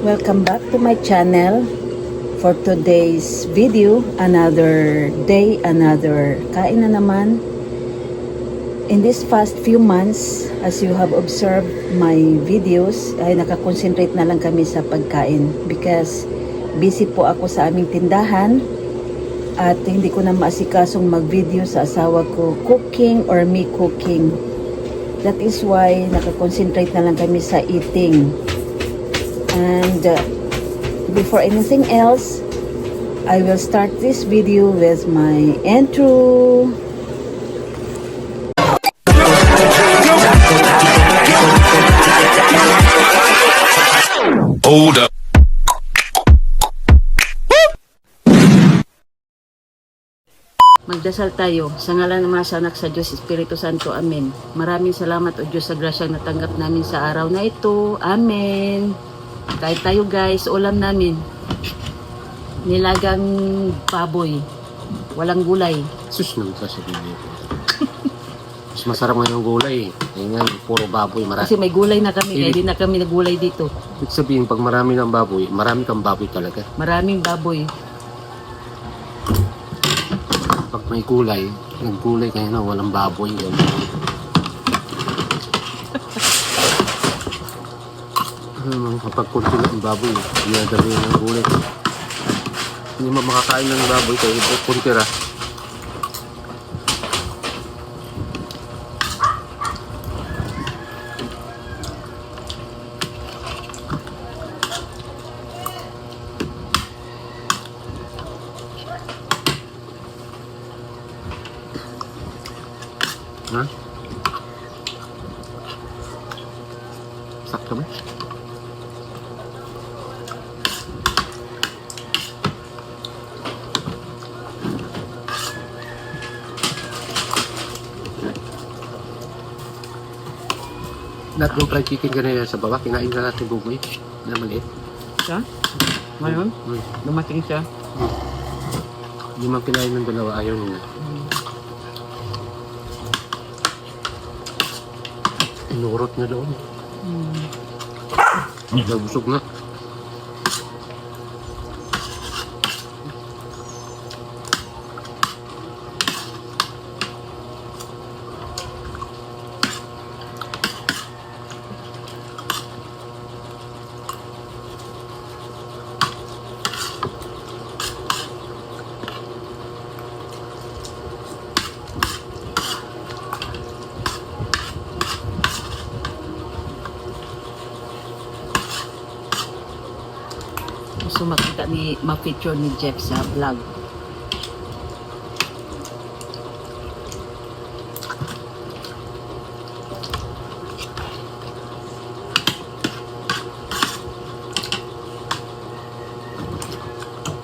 Welcome back to my channel. For today's video, another day, another kain na naman. In this past few months, as you have observed my videos, ay nakakonsentrate na lang kami sa pagkain because busy po ako sa aming tindahan at hindi ko na maasikasong mag-video sa asawa ko cooking or me cooking. That is why nakakonsentrate na lang kami sa eating. And before anything else, I will start this video with my intro. Hold up. Magdasal tayo sa ngalan ng mga anak sa Diyos Espiritu Santo. Amen. Maraming salamat o Diyos sa grasyang natanggap namin sa araw na ito. Amen. Kahit tayo guys, ulam namin nilagang baboy, walang gulay. Sus naman sasabihin nito. Mas masarap ngayon ang gulay. Ngayon, puro baboy. Kasi may gulay na kami, kaya di na kami nagulay dito. Ibig sabihin, pag marami ng baboy, marami kang baboy talaga. Maraming baboy. Pag may gulay, nag-gulay kayo na walang baboy. Kapag kunti lang ang baboy, dinadali ng gulay. Hindi mo makakain ng baboy kayo, kunti ra. Ha? Sakto ba? Lahat ng fried chicken kanina sa baba, kinain na natin buboy na maliit. Siya? Ngayon? Dumating siya. Hindi man kinain ng dalawa, ayaw nila. Inurot na doon. Nabusog na. Gusto makita ni, ma-feature ni Jeff sa vlog.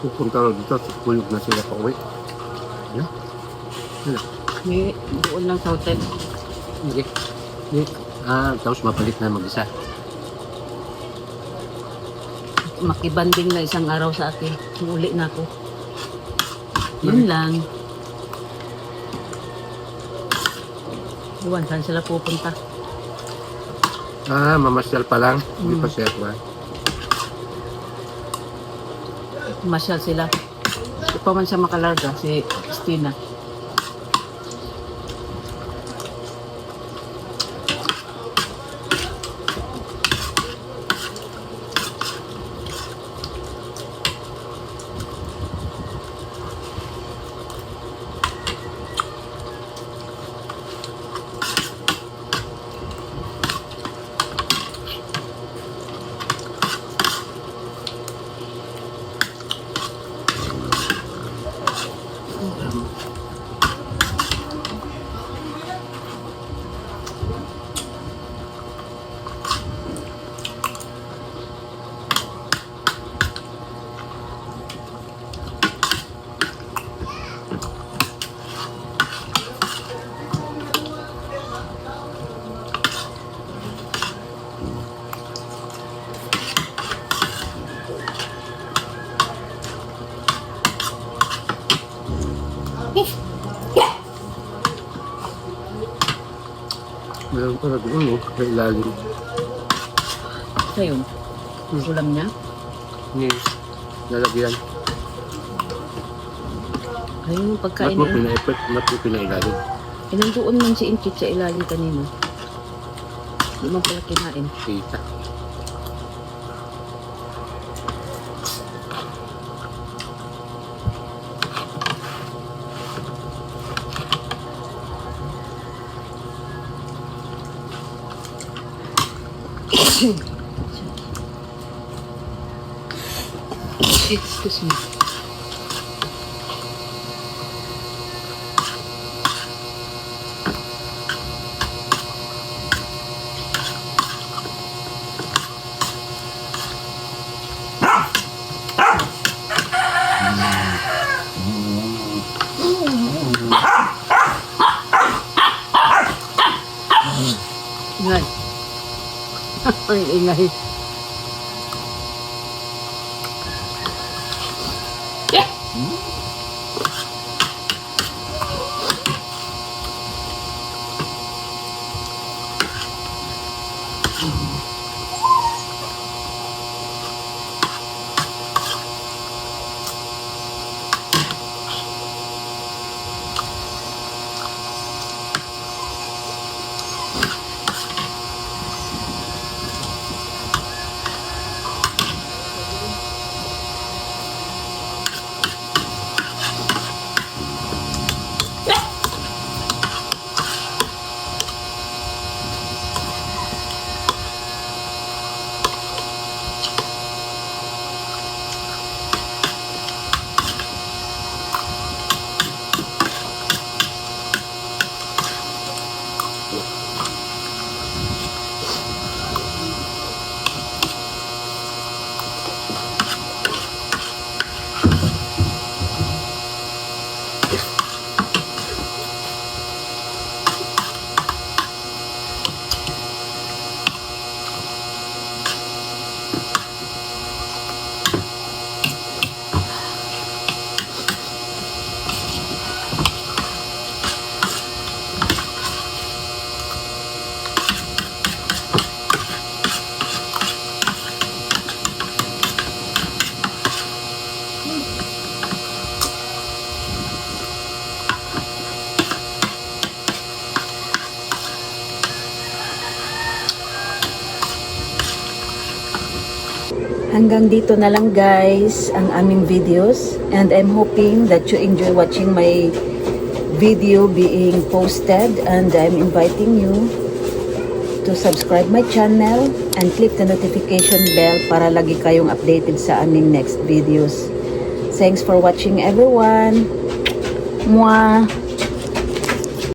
Pupunta rin dito, tulog na sila pa uwi. Yan. Yan. May doon lang sa hotel. Hindi. Hindi. Tapos mapalit na mag-isa. Makibanding na isang araw sa akin. Uli na ako. Yun lang. Iwan, saan sila pupunta? Mamasyal pa lang. Hindi pa siya ba? Masyal sila. Di pa man siya makalarga, si Christina. Meron pa na doon, sa ilalim. Siya yun. Ulam niya. Ni lalagyan. Ayun yung Ba't pagkain mo na pina-effort? Ba't mo pinailalim? Inandoon man si Inkit sa ilalim kanina. Hindi man pala kinain. Kita. Excuse me. Ingay. Ang ingay. Hanggang dito na lang guys ang aming videos, and I'm hoping that you enjoy watching my video being posted, and I'm inviting you to subscribe my channel and click the notification bell para lagi kayong updated sa aming next videos. Thanks for watching everyone. Mwah!